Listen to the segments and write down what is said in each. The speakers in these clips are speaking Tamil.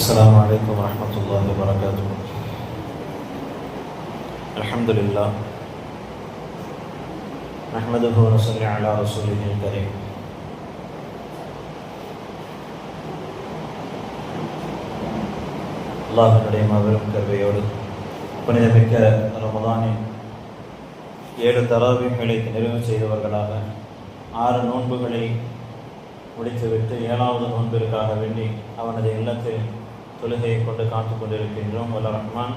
السلام عليكم ورحمة الله وبركاته. الحمد لله نحمده ونصلي على رسوله الكريم. அல்லாஹ்வுடைய மாபெரும் கருணையோடு புனிதமிக்க ரமதானின் 7 தராவீஹ்களை நிறைவு செய்தவர்களாக 6 நோன்புகளை முடித்துவிட்டு 7வது நோன்பிற்காக வேண்டி அவனது இல்லத்தில் தொழுகையை கொண்டு காத்து கொண்டிருக்கின்றோம். வல்ல ரஹ்மான்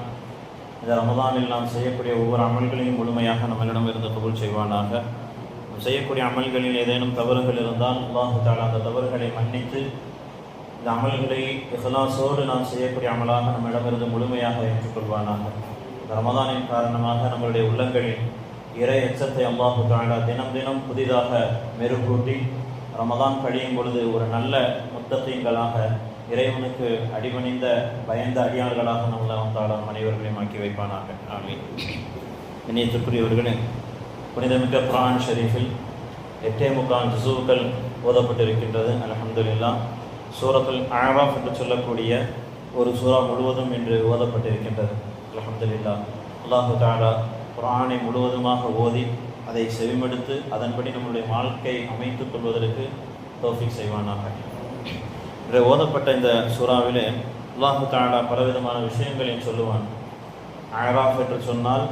இந்த ரமதானில் நாம் செய்யக்கூடிய ஒவ்வொரு அமல்களையும் முழுமையாக நம்மளிடம் இருந்து கபூல் செய்வானாக. நாம் செய்யக்கூடிய அமல்களில் ஏதேனும் தவறுகள் இருந்தால் அல்லாஹ் தஆலா அந்த தவறுகளை மன்னித்து இந்த அமல்களை இஹ்லாஸோடு நாம் செய்யக்கூடிய அமலாக நம்மிடமிருந்து முழுமையாக ஏற்றுக்கொள்வானாக. இந்த ரமதானின் காரணமாக நம்மளுடைய உள்ளங்களில் இறை எச்சத்தை அல்லாஹ் தஆலா தினம் தினம் புதிதாக மெருகூட்டி ரமதான் கழியும் பொழுது ஒரு நல்ல முத்தகீன்களாக இறைவனுக்கு அடிபணிந்த பயந்த அடியார்களாக நம்மள அனைவர்களையும் ஆக்கி வைப்பானாக. ஆமீன். இனியத்திற்குரியவர்களே, புனிதமிக்க குர்ஆன் ஷரீஃபில் 8 ஜுஸூக்கள் ஓதப்பட்டிருக்கின்றது. அல்ஹம்துலில்லாஹ். சூரத்துல் அஅராஃப் என்று சொல்லக்கூடிய ஒரு சூரா முழுவதும் இன்று ஓதப்பட்டிருக்கின்றது. அல்ஹம்துலில்லாஹ். அல்லாஹ் தஆலா குர்ஆனை முழுவதுமாக ஓதி அதை செவிமடுத்து அதன்படி நம்முடைய வாழ்க்கை அமைத்துக் கொள்வதற்கு தௌஃபீக் செய்வானாக. இன்று ஓதப்பட்ட இந்த சூறாவிலே அல்லாஹ் தஆலா பலவிதமான விஷயங்களையும் சொல்லுவான். அஅராஃப் என்று சொன்னால்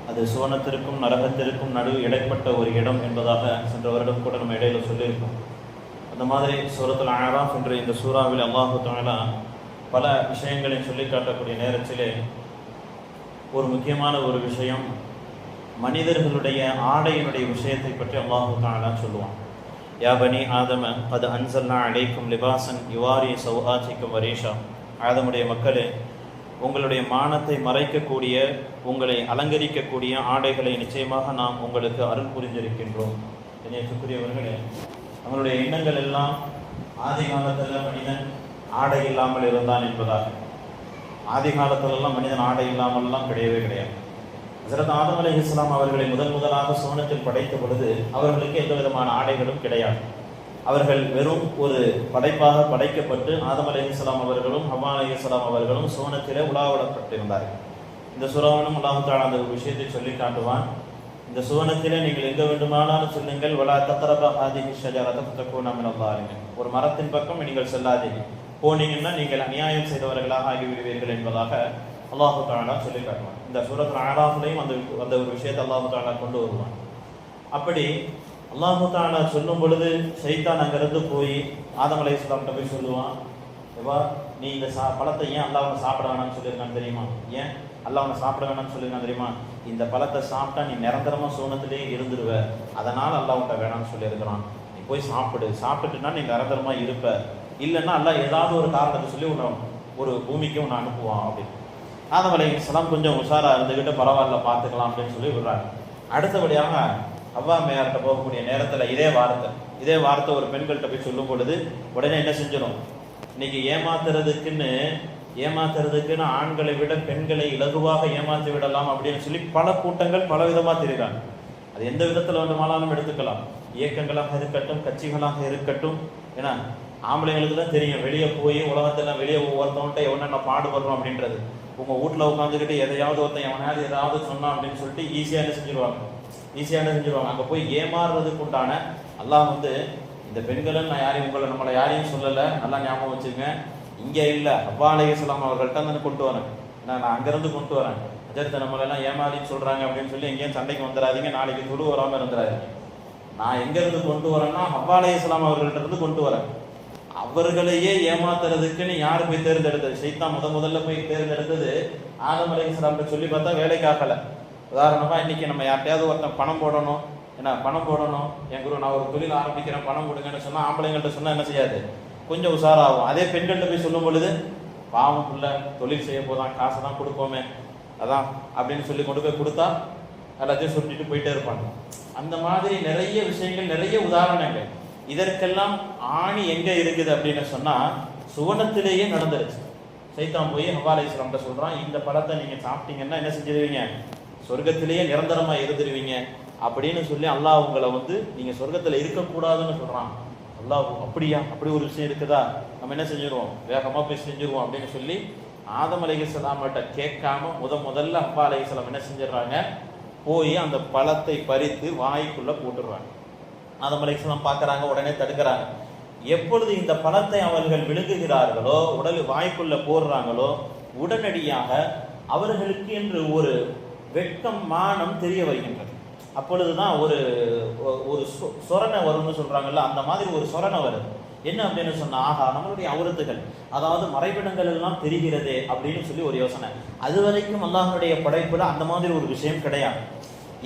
அது சுவனத்திற்கும் நரகத்திற்கும் நடுவு இடைப்பட்ட ஒரு இடம் என்பதாக சென்ற வருடம் கூட நம்ம இடையில சொல்லியிருக்கோம். அந்த மாதிரி சூரத்துல் அஅராஃப் என்ற இந்த சூறாவில் அல்லாஹ் தஆலா பல விஷயங்களையும் சொல்லி காட்டக்கூடிய நேரத்திலே ஒரு முக்கியமான ஒரு விஷயம் மனிதர்களுடைய ஆடையினுடைய விஷயத்தை பற்றி அல்லாஹ் தஆலா சொல்லுவான். யா பனி ஆதம கத் அன்ஸல்னா அலைக்கும் லிபாசன் யுவாரி சௌஆத்திக்கும் வரீஷா. ஆதமுடைய மக்களே, உங்களுடைய மானத்தை மறைக்கக்கூடிய உங்களை அலங்கரிக்கக்கூடிய ஆடைகளை நிச்சயமாக நாம் உங்களுக்கு அருள் புரிந்திருக்கின்றோம். இணையத்துக்குரியவர்களே, நம்மளுடைய எண்ணங்கள் எல்லாம் ஆதி காலத்தில் மனிதன் ஆடை இல்லாமல் இருந்தான் என்பதாக. ஆதி காலத்திலெல்லாம் மனிதன் ஆடை இல்லாமல்லாம் கிடையவே கிடையாது. ஹஜ்ரத் ஆதம் அலைஹிஸ்ஸலாம் அவர்களை முதலாக சுவனத்தில் படைத்த பொழுது அவர்களுக்கு எந்த விதமான ஆடைகளும் கிடையாது. அவர்கள் வெறும் ஒரு படைப்பாக படைக்கப்பட்டு ஆதம் அலைஹிஸ்ஸலாம் அவர்களும் ஹவ்வா அலைஹிஸ்ஸலாம் அவர்களும் சுவனத்திலே உலாவப்பட்டிருந்தார்கள். இந்த சூறாவிலும் அல்லாஹ் தஆலா அந்த விஷயத்தை சொல்லி காட்டுவான். இந்த சுவனத்திலே நீங்கள் எங்க வேண்டுமானாலும் சொல்லுங்கள், வலா தக்ரபா ஹாதிஹி ஷஜரத ஃபதகூனா மினல் ஸாலிமீன். ஒரு மரத்தின் பக்கம் நீங்கள் செல்லாதீங்க, போனீங்கன்னா நீங்கள் அநியாயம் செய்தவர்களாக ஆகிவிடுவீர்கள் என்பதாக அல்லாஹ் தஆலா சொல்லி காட்டுவான். இந்த சூரத்துல் அஅராஃப்லையும் அந்த ஒரு விஷயத்தை அல்லாஹ் தஆலா கொண்டு வருவான். அப்படி அல்லாஹ் தஆலா சொல்லும் பொழுது ஷைத்தான் அங்கிருந்து போய் ஆதம் அலைஹிஸ்ஸலாம்கிட்ட போய் சொல்லுவான், ஏவா நீ இந்த பழத்தை ஏன் அல்லாஹ் அவனை சாப்பிட வேணாம்னு சொல்லியிருக்கான்னு தெரியுமா? ஏன் அல்லாஹ் அவனை சாப்பிட வேணாம்னு சொல்லியிருக்கான் தெரியுமா? இந்த பழத்தை சாப்பிட்டா நீ நிரந்தரமாக சூனத்திலேயே இருந்துருவ, அதனால அல்லாஹ் உன்ட்ட வேணாம்னு சொல்லியிருக்கிறான். நீ போய் சாப்பிட்டுட்டுனா நீ நிரந்தரமாக இருப்ப, இல்லைன்னா அல்லாஹ் ஏதாவது ஒரு காரணத்தை சொல்லி உன்னை ஒரு பூமிக்கு உன்னை அனுப்புவான் அப்படின்னு. ஆதம் அலைஹிஸ்ஸலாம் கொஞ்சம் உஷாரா இருந்துக்கிட்டு பரவாயில்ல பார்த்துக்கலாம் அப்படின்னு சொல்லி விடுறாங்க. அடுத்தபடியாக ஹவ்வா மேயார்கிட்ட போகக்கூடிய நேரத்தில் இதே வார்த்தை ஒரு பெண்கள்கிட்ட போய் சொல்லும் பொழுது உடனே என்ன செஞ்சிடும், இன்னைக்கு ஏமாத்துறதுக்குன்னு ஆண்களை விட பெண்களை இலகுவாக ஏமாற்றி விடலாம் அப்படின்னு சொல்லி பல கூட்டங்கள் பல விதமாக தெரியுறாங்க. அது எந்த விதத்தில் வேண்டுமானாலும் எடுத்துக்கலாம். இயக்கங்களாக இருக்கட்டும், கட்சிகளாக இருக்கட்டும். ஏன்னா ஆம்பளைங்களுக்கு தான் தெரியும் வெளியே போய் உலகத்தில் வெளியே ஒவ்வொருத்தவன்ட்ட எவனென்ன பாடுபடுறோம் அப்படின்றது. உங்கள் வீட்டில் உட்காந்துக்கிட்டு எதையாவது ஒருத்தன் எவனாவது ஏதாவது சொன்னான் அப்படின்னு சொல்லிட்டு ஈஸியாக என்ன செஞ்சிருவாங்க. அங்கே போய் ஏமாறுறதுக்கு உண்டான அல்லாஹ் இந்த பெண்களும் நான் நம்மளை யாரையும் சொல்லலை, நல்லா ஞாபகம் வச்சுங்க. இங்கே இல்லை, ஹவ்வா அலைஹிஸ்ஸலாம் அவர்கள்ட்ட வந்து கொண்டு வரேன், நான் அங்கேருந்து கொண்டு வரேன். அஜர்த்த நம்மளெல்லாம் ஏமாறின்னு சொல்கிறாங்க அப்படின்னு சொல்லி எங்கேயும் சண்டைக்கு வந்துடாதீங்க, நாளைக்கு துரு வராமல் இருந்துடாதீங்க. நான் எங்கேருந்து கொண்டு வரேன்னா ஹவ்வா அலைஹிஸ்ஸலாம் அவர்கள்ட்ட இருந்து கொண்டு வரேன். அவர்களையே ஏமாத்துறதுக்குன்னு யாரு போய் தேர்ந்தெடுத்தது? ஷைத்தான் முதல்ல போய் தேர்ந்தெடுத்தது ஆதம் அலைஹிஸ்ஸலாம் சொல்லி பார்த்தா வேலைக்காகல. உதாரணமா இன்னைக்கு நம்ம யார்ட்டையாவது ஒருத்தன் பணம் போடணும், என் குரு நான் ஒரு தொழில் ஆரம்பிக்கிறேன் பணம் கொடுங்கன்னு சொன்னா ஆம்பளைங்கள்ட்ட சொன்னா என்ன செய்யாது, கொஞ்சம் உஷாராகும். அதே பெண்கள்கிட்ட போய் சொல்லும் பொழுது பாவம் புள்ள தொழில் செய்ய போதான், காசு தான் கொடுப்போமே அதான் அப்படின்னு சொல்லி கொண்டு போய் கொடுத்தா எல்லாத்தையும் சொல்லிட்டு போயிட்டே இருப்பாங்க. அந்த மாதிரி நிறைய விஷயங்கள், நிறைய உதாரணங்கள். இதற்கெல்லாம் ஆணி எங்க இருக்குது அப்படின்னு சொன்னா சுவனத்திலேயே நடந்துருச்சு. ஷைத்தான் போய் ஹவ்வா அலைஹிஸ்ஸலாம்கிட்ட சொல்றான், இந்த பழத்தை நீங்க சாப்பிட்டீங்கன்னா என்ன செஞ்சிருவீங்க, சொர்க்கத்திலேயே நிரந்தரமா இருந்துருவீங்க அப்படின்னு சொல்லி அல்லாஹ் உங்களை நீங்க சொர்க்கத்துல இருக்கக்கூடாதுன்னு சொல்றான். அல்லாஹ் அப்படியா, அப்படி ஒரு விஷயம் இருக்குதா, நம்ம என்ன செஞ்சிருவோம், வேகமாக போய் செஞ்சிருவோம் அப்படின்னு சொல்லி ஆதம் அலைஹிஸ்ஸலாம்கிட்ட கேட்காம முதல்ல அப்பா அலைஹிஸ்ஸலாம் என்ன செஞ்சிடறாங்க, போய் அந்த பழத்தை பறித்து வாய்க்குள்ள போட்டுடுறாங்க. ஆதம் அலைஹிஸ்ஸலாம் பார்க்கறாங்க, உடனே தடுக்கிறாங்க. எப்பொழுது இந்த பழத்தை அவர்கள் விழுங்குகிறார்களோ, உடல் வாய்க்குள்ள போடுறாங்களோ, உடனடியாக அவர்களுக்கு என்று ஒரு வெட்கம் மானம் தெரிய வருகின்றது. அப்பொழுதுதான் ஒரு ஒரு சொரணை வரும்னு சொல்றாங்கல்ல, அந்த மாதிரி ஒரு சொரணை வருது. என்ன அப்படின்னு சொன்னா, ஆஹா நம்மளுடைய அவுரத்துகள், அதாவது மறைவிடங்கள் எல்லாம் தெரிகிறதே அப்படின்னு சொல்லி ஒரு யோசனை. அது வரைக்கும் அல்லாஹ்வுடைய படைப்புல அந்த மாதிரி ஒரு விஷயம் கிடையாது.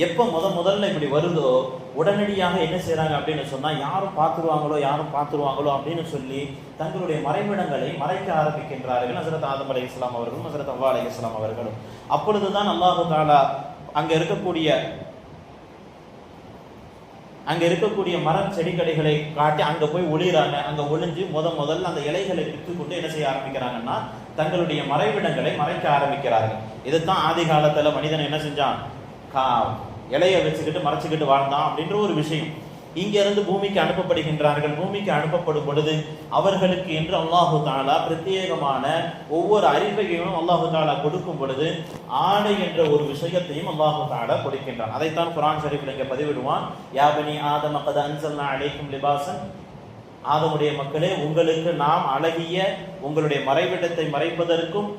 எப்போ முதல்ல இப்படி வருதோ உடனடியாக என்ன செய்யறாங்க அப்படின்னு சொன்னா, யாரும் பார்த்துருவாங்களோ அப்படின்னு சொல்லி தங்களுடைய மறைவிடங்களை மறைக்க ஆரம்பிக்கின்றார்கள். ஹஸரத் ஆதம் அலைஹிஸ்ஸலாம் அவர்களும் ஹஸரத் ஹவ்வா அலைஹிஸ்ஸலாம் அவர்களும். அப்பொழுதுதான் அல்லாஹ் தஆலா அங்க இருக்கக்கூடிய மரம் செடிக்கடைகளை காட்டி அங்க போய் ஒளிறாங்க. அங்க ஒளிஞ்சு முதல்ல அந்த இலைகளை விற்று கொண்டு என்ன செய்ய ஆரம்பிக்கிறாங்கன்னா, தங்களுடைய மறைவிடங்களை மறைக்க ஆரம்பிக்கிறார்கள். இதுதான் ஆதி காலத்துல மனிதன் என்ன செஞ்சான், இலையை வச்சுக்கிட்டு மறைச்சுக்கிட்டு வாழ்ந்தான் அப்படின்ற ஒரு விஷயம். இங்க இருந்து பூமிக்கு அனுப்பப்படுகின்றார்கள். பூமிக்கு அனுப்பப்படும் பொழுது அவர்களுக்கு என்று அல்லாஹு தஆலா பிரத்யேகமான ஒவ்வொரு அறிவையும் அல்லாஹு தஆலா கொடுக்கும் பொழுது ஆடை என்ற ஒரு விஷயத்தையும் அல்லாஹு தஆலா கொடுக்கின்றான். அதைத்தான் குர்ஆன் ஷரீஃப்ல இங்க பதிவிடுவான், யா பனி ஆதம கத் அன்ஸல்னா அலைக்கும் லிபாஸன், ஆதமுடைய மக்களே, உங்களுக்கு நாம் அழகிய உங்களுடைய மறைவிடத்தை மறைப்பதற்கும்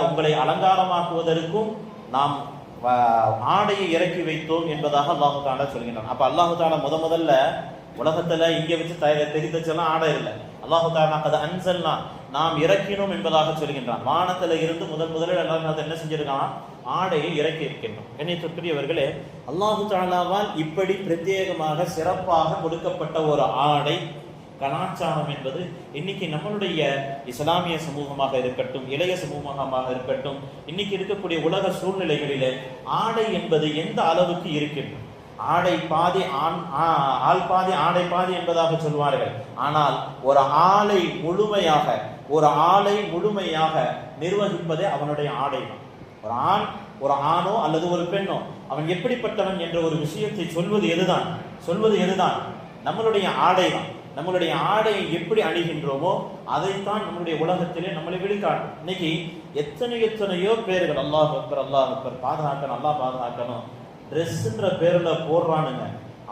உங்களை அலங்காரமாக்குவதற்கும் நாம் ஆடையை இறக்கி வைத்தோம் என்பதாக அல்லாஹு தஆலா சொல்கின்றான். அப்ப அல்லாஹு தஆலா முதல்ல உலகத்துல இங்க வச்சு தெரிந்தச்செல்லாம் ஆடை இல்லை. அல்லாஹு தஆலா கத் அன்ஸல்னா, நாம் இறக்கினோம் என்பதாக சொல்கின்றான். வானத்துல இருந்து முதலில் அல்லாஹ் என்ன செஞ்சிருக்கான், ஆடையை இறக்கி இருக்கின்றோம். கண்ணியத்திற்குரியவர்களே, அல்லாஹு தஆலாவால் இப்படி பிரத்யேகமாக சிறப்பாக கொடுக்கப்பட்ட ஒரு ஆடை கலாச்சாரம் என்பது இன்னைக்கு நம்மளுடைய இஸ்லாமிய சமூகமாக இருக்கட்டும், இளைய சமூகமாக இருக்கட்டும், இன்னைக்கு இருக்கக்கூடிய உலக சூழ்நிலைகளிலே ஆடை என்பது எந்த அளவுக்கு இருக்கின்றது. ஆடை பாதி ஆள் பாதி ஆடை பாதி என்பதாக சொல்வார்கள். ஆனால் ஒரு ஆளை முழுமையாக நிர்வகிப்பதே அவனுடைய ஆடை தான். ஒரு ஆணோ அல்லது ஒரு பெண்ணோ அவன் எப்படிப்பட்டவன் என்ற ஒரு விஷயத்தை சொல்வது எதுதான், நம்மளுடைய ஆடை தான். நம்மளுடைய ஆடையை எப்படி அணிகின்றோமோ அதைத்தான் நம்மளுடைய உலகத்திலே நம்மளை வெளிக்காட்டும். இன்னைக்கு எத்தனையோ பேர்கள் அல்லாஹ் அக்பர் பாதுகாக்கணும் ட்ரெஸ்ன்ற பேர்ல போடுறானுங்க.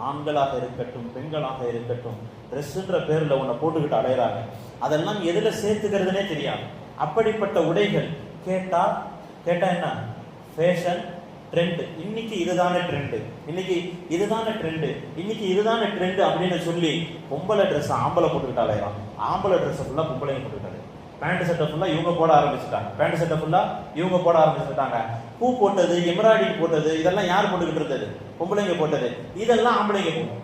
ஆண்களாக இருக்கட்டும் பெண்களாக இருக்கட்டும், ட்ரெஸ்ன்ற பேர்ல உன்னை போட்டுக்கிட்டு அலையிறாங்க. அதெல்லாம் எதுல சேர்த்துக்கிறதுனே தெரியாது. அப்படிப்பட்ட உடைகள் கேட்டா என்ன ஃபேஷன் ட்ரெண்ட், இன்னைக்கு இதுதானே ட்ரெண்டு அப்படின்னு சொல்லி பொம்பளை ட்ரெஸ் ஆம்பளை போட்டுக்கிட்டு அலையலாம். ஆம்பளை ட்ரெஸ் ஃபுல்லா பொம்பளைங்க போட்டுக்கிட்டாங்க. பேண்ட் சட்டை ஃபுல்லா இவங்க போட ஆரம்பிச்சுட்டாங்க. பூ போட்டது, எம்ப்ராய்டிங் போட்டது, இதெல்லாம் யார் போட்டுக்கிட்டு இருந்தது, பொம்பளைங்க போட்டது. இதெல்லாம் ஆம்பளைங்க போடும்.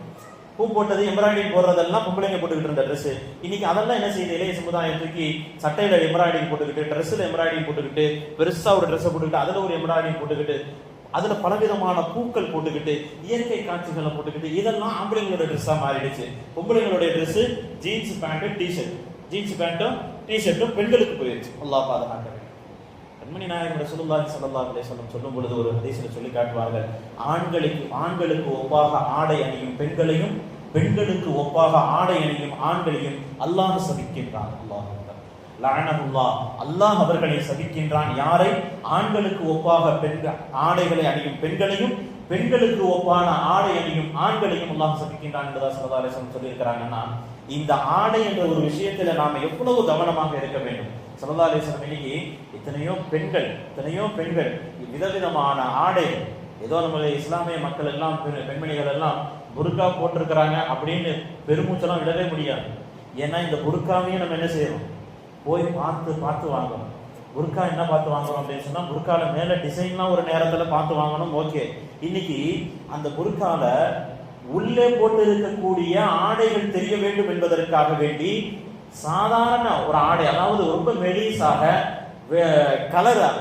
பூ போட்டது, எம்ப்ராய்டிங் போடுறதெல்லாம் பொம்பளைங்க போட்டுக்கிட்டு இருந்த ட்ரெஸ். இன்னைக்கு அதெல்லாம் என்ன செய்யுது, இளைய சமுதாயத்துக்கு சட்டையில எம்ப்ராய்டிங் போட்டுக்கிட்டு, ட்ரெஸ்ல எம்ப்ராய்டிங் போட்டுக்கிட்டு, பெருசா ஒரு ட்ரெஸ்ஸை போட்டுக்கிட்டு, அதுல ஒரு எம்ப்ராய்டிங் போட்டுக்கிட்டு, அதுல பலவிதமான பூக்கள் போட்டுக்கிட்டு, இயற்கை காட்சிகளை போட்டுக்கிட்டு, இதெல்லாம் ஆம்பளைங்களோட ட்ரெஸ்ஸா மாறிடுச்சு. பொம்பளைங்களுடைய ட்ரெஸ் ஜீன்ஸ் பேண்ட்டும் டிஷர்ட்டும் பெண்களுக்கு போயிடுச்சு. அல்லாஹ் பாதுகாக்க. கண்மணி நாயகம் ரசூலுல்லாஹி ஸல்லல்லாஹு அலைஹி வஸல்லம் சொல்லும் பொழுது ஒரு ஹதீஸ்ல சொல்லி காட்டுவார்கள், ஆண்களுக்கு ஒப்பாக ஆடை அணியும் பெண்களையும், பெண்களுக்கு ஒப்பாக ஆடை அணியும் ஆண்களையும் அல்லாஹ் சபிக்கின்றான். அல்லாஹ் அவர்களை சபிக்கின்றான். யாரை? ஆண்களுக்கு ஒப்பாக ஆடைகளை அணியும் பெண்களையும், பெண்களுக்கு ஒப்பான ஆடை அணியும் ஆண்களையும் அல்லாஹ் சபிக்கின்றான் என்பதா ஸல்லல்லாஹு அலைஹி வஸல்லம் சொல்லியிருக்கிறாங்கன்னா, இந்த ஆடை என்ற ஒரு விஷயத்துல நாம எவ்வளவு கவனமாக இருக்க வேண்டும். ஸல்லல்லாஹு அலைஹி வஸல்லம் இன்னைக்கு எத்தனையோ பெண்கள் விதவிதமான ஆடை, ஏதோ நம்மளுடைய இஸ்லாமிய மக்கள் எல்லாம் பெண்மணிகள் எல்லாம் புர்கா போட்டிருக்கிறாங்க அப்படின்னு பெருமூச்செல்லாம் விடவே முடியாது. ஏன்னா இந்த புர்காவையும் நம்ம என்ன செய்யறோம், போய் பார்த்து வாங்கணும். புர்கா என்ன பார்த்து வாங்கணும் அப்படின்னு சொன்னா, புர்கால மேல டிசைன்லாம் ஒரு நேரத்துல பார்த்து வாங்கணும். ஓகே, இன்னைக்கு அந்த புர்கால உள்ளே போட்டு இருக்கக்கூடிய ஆடைகள் தெரிய வேண்டும் என்பதற்காக வேண்டி சாதாரண ஒரு ஆடை, அதாவது ரொம்ப மெலிசாக கலராக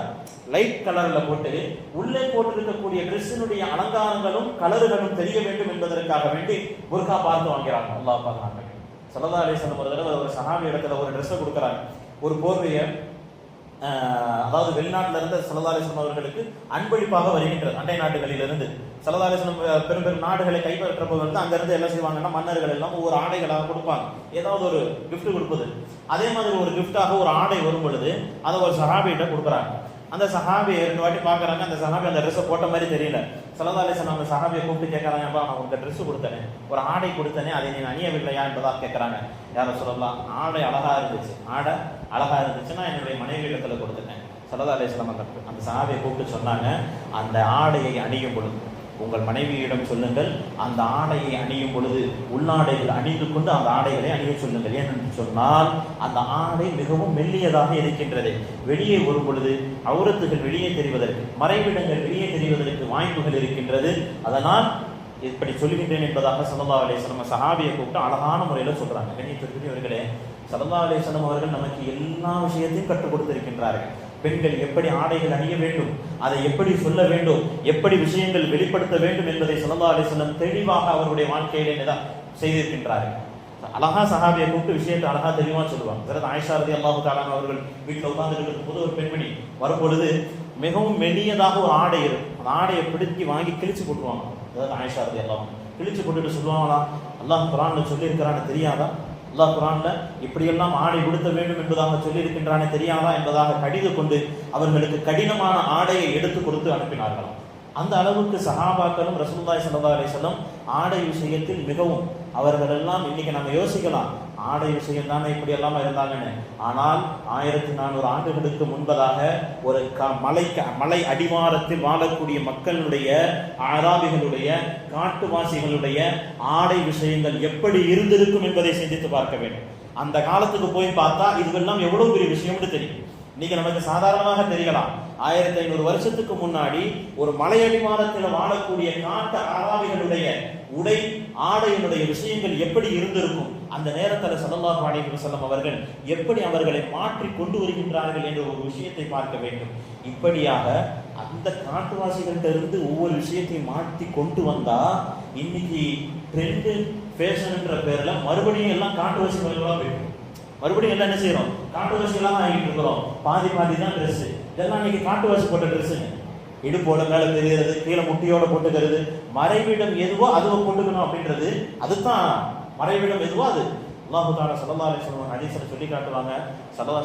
லைட் கலர்ல போட்டு உள்ளே போட்டு இருக்கக்கூடிய ட்ரெஸ்ஸினுடைய அலங்காரங்களும் கலர்களும் தெரிய வேண்டும் என்பதற்காக வேண்டி புர்கா பார்த்து வாங்கிறாங்க. அல்லாஹ் பாதுகாக்க. ஸல்லல்லாஹு அலைஹி வஸல்லம் ஒரு தடவை ஒரு சஹாபி இடத்துல ஒரு ட்ரெஸ்ஸை கொடுக்குறாங்க, ஒரு போர்வையை அதாவது வெளிநாட்டில இருந்து ஸல்லல்லாஹு அலைஹி வஸல்லம் அவர்களுக்கு அன்பளிப்பாக வருகின்றது. அண்டை நாடுகளிலிருந்து ஸல்லல்லாஹு அலைஹி வஸல்லம் பெரும் பெரும் நாடுகளை கைப்பற்றப்போ வந்து அங்கிருந்து என்ன செய்வாங்கன்னா மன்னர்கள் எல்லாம் ஒவ்வொரு ஆடைகளாக கொடுப்பாங்க, ஏதாவது ஒரு கிஃப்ட் கொடுப்பது. அதே மாதிரி ஒரு கிஃப்டாக ஒரு ஆடை வரும் பொழுது அதை ஒரு சஹாபிகிட்ட கொடுக்குறாங்க. அந்த சஹாபி 2 வாட்டி பார்க்குறாங்க, அந்த சஹாபி அந்த ட்ரெஸ்ஸை போட்ட மாதிரி தெரியல. ஸல்லல்லாஹு அலைஹி வஸல்லம் அந்த சஹாபியை கூப்பிட்டு கேட்குறாங்கப்பா, நான் உனக்கு ட்ரெஸ் கொடுத்தேனே, ஒரு ஆடை கொடுத்தேனே, அதை நீ அணியவில்லையா என்பதாக கேட்குறாங்க. யாரை சொல்லலாம், ஆடை அழகா இருந்துச்சு, ஆடை அழகா இருந்துச்சுன்னா என்னுடைய மனைவி இடத்துல கொடுத்துட்டேன். ஸல்லல்லாஹு அலைஹி வஸல்லம் அந்த சஹாபியை கூப்பிட்டு சொன்னாங்க, அந்த ஆடையை அணியும் பொழுது உங்கள் மனைவியிடம் சொல்லுங்கள், அந்த ஆடையை அணியும் பொழுது உள்ளாடைகள் அணிந்து கொண்டு அந்த ஆடைகளை அணிய சொல்லுங்கள். ஏனென்று சொன்னால் அந்த ஆடை மிகவும் மெல்லியதாக இருக்கின்றது. வெளியே வரும் பொழுது அவுரத்துகள் வெளியே தெரிவதற்கு, மறைவிடங்கள் வெளியே தெரிவதற்கு வாய்ப்புகள் இருக்கின்றது. அதனால் இப்படி சொல்லுகின்றேன் என்பதாக ஸல்லல்லாஹு அலைஹி வஸல்லம் சஹாபியை கூப்பிட்டு அழகான முறையில் சொல்றாங்க. கண்ணியத்திற்குரியவர்களே, ஸல்லல்லாஹு அலைஹி வஸல்லம் அவர்கள் நமக்கு எல்லா விஷயத்தையும் கற்றுக் கொடுத்திருக்கின்றார்கள். பெண்கள் எப்படி ஆடைகள் அணிய வேண்டும், அதை எப்படி சொல்ல வேண்டும், எப்படி விஷயங்கள் வெளிப்படுத்த வேண்டும் என்பதை ஸல்லல்லாஹு அலைஹி வஸல்லம் தெளிவாக அவருடைய வாழ்க்கையிலே செய்திருக்கின்றார்கள். அழகா சஹாபியை கூப்பிட்டு விஷயத்தை அழகா தெளிவா சொல்லுவாங்க. ஹஜ்ரத் ஆயிஷா ரலியல்லாஹு தஆலா அவர்கள் வீட்டில் உட்கார்ந்து போது ஒரு பெண்மணி வரும்பொழுது மிகவும் மெல்லியதாக ஒரு ஆடை இருக்கும். அந்த ஆடையை பிடிச்சி வாங்கி கிழிச்சு போட்டுருவாங்க. அதாவது ஆயிஷா ரலியல்லாஹு கிழிச்சு போட்டுட்டு சொல்லுவாங்களா, அல்லாஹ் குர்ஆன்ல சொல்லியிருக்கிறான்னு தெரியாதா, அல்லாஹ் குர்ஆன்ல இப்படியெல்லாம் ஆடை உடுத்த வேண்டும் என்பதாக சொல்லி இருக்கின்றானே தெரியாதா என்பதாக கடிந்து கொண்டு அவர்களுக்கு கடினமான ஆடையை எடுத்து கொடுத்து அனுப்பினார்களாம். அந்த அளவுக்கு சஹாபாக்களும் ரசூலுல்லாஹி ஸல்லல்லாஹு அலைஹி வஸல்லம் ஆடை விஷயத்தில் மிகவும் அவர்கள் எல்லாம் இன்னைக்கு நம்ம யோசிக்கலாம், ஆடை விஷயம் தானே இப்படி எல்லாம் இருந்தாங்கன்னு. ஆனால் 1400 ஆண்டுகளுக்கு முன்பதாக ஒரு மலை அடிவாரத்தில் வாழக்கூடிய மக்களுடைய, ஆராபிகளுடைய, காட்டுவாசிகளுடைய ஆடை விஷயங்கள் எப்படி இருந்திருக்கும் என்பதை சிந்தித்து பார்க்க வேண்டும். அந்த காலத்துக்கு போய் பார்த்தா இதுவெல்லாம் எவ்வளவு பெரிய விஷயம்னு தெரியும். நீங்க நமக்கு சாதாரணமாக தெரியலாம். 1500 வருஷத்துக்கு முன்னாடி ஒரு மலையடிவாரத்தில் வாழக்கூடிய காட்டு ஆராபிகளுடைய உடை, ஆடையினுடைய விஷயங்கள் எப்படி இருந்திருக்கும், அந்த நேரத்தில் ஸல்லல்லாஹு அலைஹி வஸல்லம் அவர்கள் எப்படி அவர்களை மாற்றி கொண்டு வருகின்றார்கள் என்ற ஒரு விஷயத்தை பார்க்க வேண்டும். இப்படியாக அந்த காட்டுவாசிகள்கிட்ட இருந்து ஒவ்வொரு விஷயத்தையும் மாற்றி கொண்டு வந்தா இன்னைக்கு ட்ரெண்டு, ஃபேஷன் என்ற பேர்ல மறுபடியும் எல்லாம் காட்டுவாசிகள் போயிடும். மறுபடியும் எல்லாம் என்ன செய்யறோம், காட்டுவாசிகளாக ஆகிட்டு இருக்கிறோம். பாதி தான் ட்ரெஸ், இதெல்லாம் இன்னைக்கு காட்டுவாசி போட்ட ட்ரெஸ்ஸுங்க. இடுப்போட மேல தெரிகிறது, கீழே முட்டியோட போட்டுக்கிறது, மறைவிடம் எதுவோ அதுவோ போட்டுக்கணும் அப்படின்றது, அதுதான் மறைவிடம் எதுவோ அது. அல்லாஹு தஆலா ஸல்லல்லாஹு அலைஹி வஸல்லம் ஹதீஸ்ல சொல்லி காட்டுவாங்க.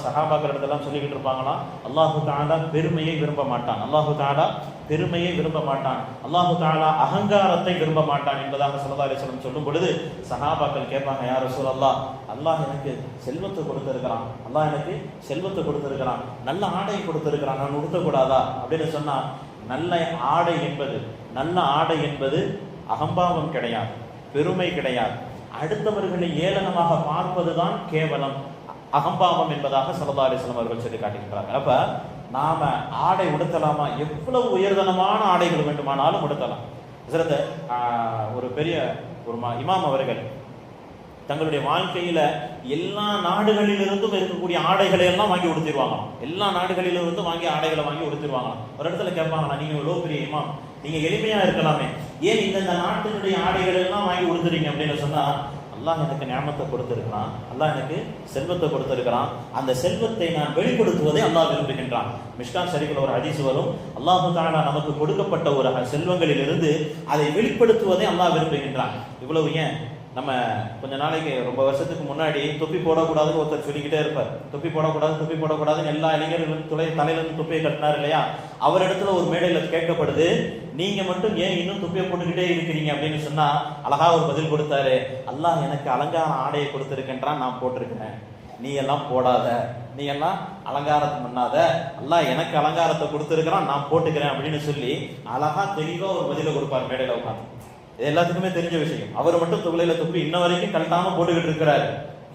சஹாபாக்கள் இடத்தெல்லாம் சொல்லிக்கிட்டு இருப்பாங்களாம், அல்லாஹு தஆலா பெருமையை விரும்ப மாட்டான், அல்லாஹு தஆலா பெருமையை விரும்ப மாட்டான், அல்லாஹு தஆலா அகங்காரத்தை விரும்ப மாட்டான் என்பதாக ஸல்லல்லாஹு அலைஹி வஸல்லம் சொல்லும் பொழுது சஹாபாக்கள் கேட்பாங்க, யா ரசூலல்லாஹ், அல்லாஹ் எனக்கு செல்வத்தை கொடுத்திருக்கிறான், அல்லாஹ் எனக்கு செல்வத்தை கொடுத்திருக்கிறான், நல்ல ஆடை கொடுத்திருக்கிறான், நான் உடுத்தக்கூடாதா அப்படின்னு சொன்னா, நல்ல ஆடை என்பது அகம்பாவம் கிடையாது, பெருமை கிடையாது. அடுத்தவர்களை ஏளனமாக பார்ப்பதுதான் கேவலம், அகம்பாவம் என்பதாக ஸல்லல்லாஹு அலைஹி வஸல்லம் அவர்கள் சொல்லி காட்டுகின்றார்கள். அப்ப நாம ஆடை உடுத்தலாமா? எவ்வளவு உயர்தனமான ஆடைகள் வேண்டுமானாலும் உடுத்தலாம். ஒரு பெரிய இமாம் அவர்கள் தங்களுடைய வாழ்க்கையில எல்லா நாடுகளிலிருந்தும் இருக்கக்கூடிய ஆடைகளை எல்லாம் வாங்கி உடுத்திடுவாங்களாம். எல்லா நாடுகளிலிருந்தும் வாங்கி ஆடைகளை வாங்கி உடுத்திடுவாங்களாம். ஒரு இடத்துல கேட்பாங்களா, நீங்க எவ்வளவு பெரிய இமாம், நீங்க எளிமையா இருக்கலாமே, ஏன் இந்த நாட்டினுடைய ஆடைகள் எல்லாம் வாங்கி உடுத்துறீங்க அப்படின்னு சொன்னா, அல்லாஹ் எனக்கு ஞாபகத்தை கொடுத்திருக்கிறான், அல்லாஹ் எனக்கு செல்வத்தை கொடுத்திருக்கிறான், அந்த செல்வத்தை நான் வெளிப்படுத்துவதை அல்லாஹ் விரும்புகின்றான். மிஷ்காத் ஷரீஃபில் ஒரு ஹதீஸ் வரும், அல்லாஹு தஆலா நமக்கு கொடுக்கப்பட்ட ஒரு செல்வங்களில் இருந்து அதை வெளிப்படுத்துவதை அல்லாஹ் விரும்புகின்றான். இவ்வளவு ஏன், நம்ம கொஞ்ச நாளைக்கு ரொம்ப வருஷத்துக்கு முன்னாடி தொப்பி போடக்கூடாதுன்னு ஒருத்தர் சொல்லிக்கிட்டே இருப்பார். தொப்பி போடக்கூடாதுன்னு எல்லா இளைஞர்களும் தலையிலிருந்து தொப்பியை கட்டினார் இல்லையா? அவரிடத்துல ஒரு மேடையில் கேட்கப்படுது, நீங்க மட்டும் ஏன் இன்னும் தொப்பியை போட்டுக்கிட்டே இருக்கிறீங்க அப்படின்னு சொன்னா, அழகா ஒரு பதில் கொடுத்தாரு, அல்லாஹ் எனக்கு அலங்கார ஆடையை கொடுத்திருக்கின்றான், நான் போட்டிருக்கிறேன், நீ எல்லாம் போடாத, நீ எல்லாம் அலங்காரத்தை பண்ணாத, அல்லாஹ் எனக்கு அலங்காரத்தை கொடுத்திருக்கிறான், நான் போட்டுக்கிறேன் அப்படின்னு சொல்லி அழகா தெளிவா ஒரு பதில கொடுப்பார் மேடையில உட்காந்து. இது எல்லாத்துக்குமே தெரிஞ்ச விஷயம். அவர் மட்டும் தொழில தொப்பி இன்ன வரைக்கும் கழட்டாம போட்டுக்கிட்டு இருக்கிறாரு.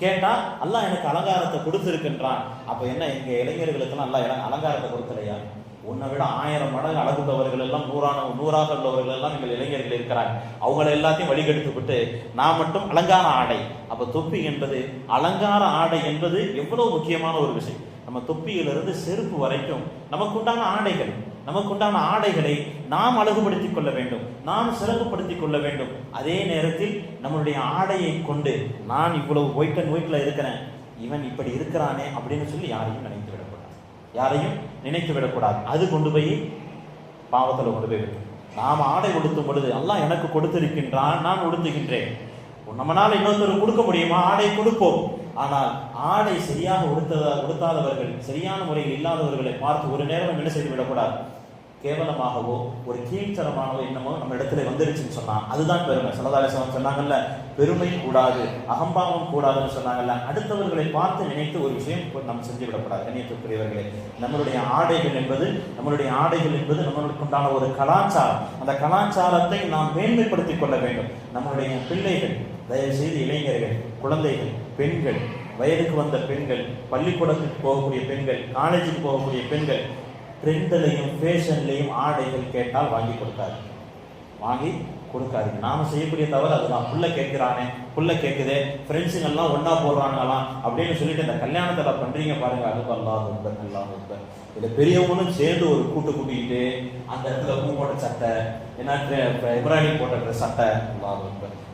கேட்டா அல்லாஹ் எனக்கு அலங்காரத்தை கொடுத்திருக்கின்றான். அப்ப என்ன, எங்க இளைஞர்களுக்கெல்லாம் அல்லாஹ் அலங்காரத்தை கொடுக்கலையா? உன்னை விட 1000 மடங்கு அழகுள்ளவர்கள் எல்லாம், நூறாக உள்ளவர்கள் எல்லாம் எங்கள் இளைஞர்கள் இருக்கிறாங்க. அவங்களை எல்லாத்தையும் வழிகெடுத்து விட்டு நான் மட்டும் அலங்கார ஆடை. அப்ப தொப்பி என்பது, அலங்கார ஆடை என்பது எவ்வளவு முக்கியமான ஒரு விஷயம். நம்ம தொப்பியிலிருந்து செருப்பு வரைக்கும் நமக்குண்டான ஆடைகளை நாம் அழகுபடுத்திக் கொள்ள வேண்டும், நாம் சிறப்புப்படுத்திக் கொள்ள வேண்டும். அதே நேரத்தில் நம்மளுடைய ஆடையை கொண்டு நான் இவ்வளவு ஒயிட் அண்ட் ஒயிட்ல இருக்கிறேன், இவன் இப்படி இருக்கிறானே அப்படின்னு சொல்லி யாரையும் நினைத்து விடக்கூடாது. யாரையும் நினைத்து விடக்கூடாது. அது கொண்டு போய் பாவத்தில் கொண்டு போய் விடும். நாம் ஆடை உடுத்தும் பொழுது அல்லாஹ் எனக்கு கொடுத்திருக்கின்றான், நான் உடுத்துகின்றேன். நம்மளால இன்னொருத்தர் கொடுக்க முடியுமா? ஆடை கொடுப்போம். ஆனால் ஆடை சரியாக உடுத்தாதவர்கள், சரியான முறையில் இல்லாதவர்களை பார்த்து ஒரு நேரம் என்ன செய்து விடக்கூடாது. கேவலமாகவோ ஒரு கீழ்த்தரமானவோ என்னமோ நம்ம இடத்துல வந்துருச்சுன்னு சொன்னா அதுதான் பெருமை. ஸல்லல்லாஹு அலைஹி வஸல்லம் சொன்னாங்கல்ல, பெருமை கூடாது, அகம்பாவம் கூடாதுன்னு சொன்னாங்கல்ல. அடுத்தவர்களை பார்த்து நினைத்து ஒரு விஷயம் நம்ம செஞ்சு விடக்கூடாது. கண்ணியத்துக்குரியவர்களே, நம்மளுடைய ஆடைகள் என்பது நம்மளுக்கு உண்டான ஒரு கலாச்சாரம். அந்த கலாச்சாரத்தை நாம் மேன்மைப்படுத்திக் கொள்ள வேண்டும். நம்மளுடைய பிள்ளைகள், தயவு செய்து இளைஞர்கள், குழந்தைகள், பெண்கள், வயதுக்கு வந்த பெண்கள், பள்ளிக்கூடத்துக்கு போகக்கூடிய பெண்கள், காலேஜுக்கு போகக்கூடிய பெண்கள், ட்ரெண்ட்லையும் ஃபேஷன்லையும் ஆடைகள் கேட்டால் வாங்கி கொடுக்காதீங்க. நாம செய்யக்கூடிய தவறு அதுதான். புள்ள கேட்கிறானே, புள்ள கேட்குதே, ஃப்ரெண்ட்ஸுங்கெல்லாம் ஒன்னா போடுறாங்களாம் அப்படின்னு சொல்லிட்டு இந்த கல்யாணத்துல பண்றீங்க பாருங்க. அது அல்லாஹ் இதில் பெரியவங்களும் சேர்ந்து ஒரு கூட்டிக்கிட்டு அந்த இடத்துல பூ போட்ட சட்டை, என்ன எம்ப்ராய்டிங் போட்ட சட்டை,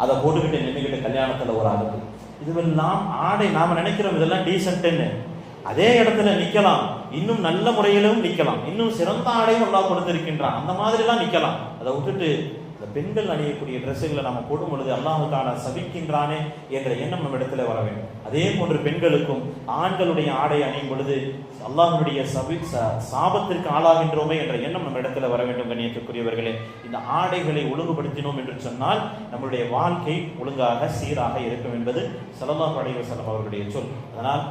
அதை போட்டுக்கிட்டு நின்றுக்கிட்டு கல்யாணத்துல ஒரு அழகு. இதுவெல்லாம் ஆடை. நாம நினைக்கிறோம் இதெல்லாம் டீசென்ட்னு. அதே இடத்துல நிக்கலாம், இன்னும் நல்ல முறையிலும் நிக்கலாம், இன்னும் சிறந்த ஆடையும் அல்லாஹ் கொடுத்திருக்கின்றான், அந்த மாதிரிலாம் நிக்கலாம். அதை விட்டுட்டு இந்த பெண்கள் அணியக்கூடிய ட்ரெஸ்ஸுகளை நம்ம போடும் பொழுது அல்லாஹ் தஆலா சபிக்கின்றானே என்ற எண்ணம் நம்ம இடத்துல வர வேண்டும். அதே போன்று பெண்களுக்கும் ஆண்களுடைய ஆடை அணியும் பொழுது அல்லாஹ்வுடைய சாபத்திற்கு ஆளாகின்றோமே என்ற எண்ணம் நம்ம இடத்துல வர வேண்டும். கண்ணியத்துக்குரியவர்களே, இந்த ஆடைகளை ஒழுங்குபடுத்தினோம் என்று சொன்னால் நம்மளுடைய வாழ்க்கை ஒழுங்காக சீராக இருக்கும் என்பது ஸல்லல்லாஹு அலைஹி வஸல்லம் அவர்களுடைய சொல். அதனால்